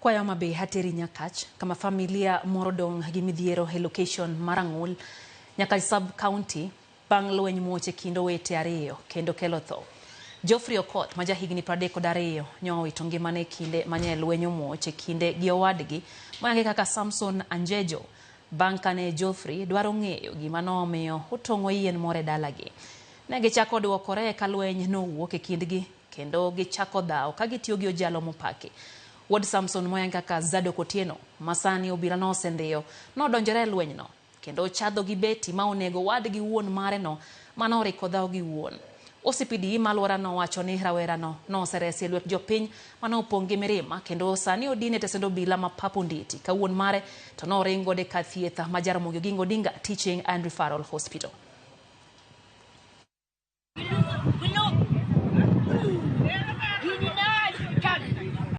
Kwa Mabe hateri Nyakach kama familia morodong gimidhiero e location marangul Nyakach sub county bang' lweny moche kindo wete ariyo kendo kelo tho. Geoffrey Okoth ma jahigni 32 nyowito ngimane kinde manye lweny moche kinde gi owadgi moyange kaka Samson Anjejo bang' kane Geoffrey dwaro ng'eyo gima nomiyo otong'o yien more dalagi. Ne gichako duokore ka lweny nowuok e kindgi kendo gichako dhaw ka gitiyo gi ojalo mopaki. Wod Samson moyange kaka Zadok Otieno masani obila nosendhiyo nodonjore e lwenyno kendo chadho gi beti ma onego wadgi wuon mare no manoriko dhaw gi wuon. OCPD malwara no wacho ni rawerano noseresi e lwet jopiny manopong' gi mirima kendo sani odine tesendo obila ma Papo Nditi ka wuon mare to noringo de ka thieth ma Jaramogi Oginga Odinga Teaching and Referral Hospital.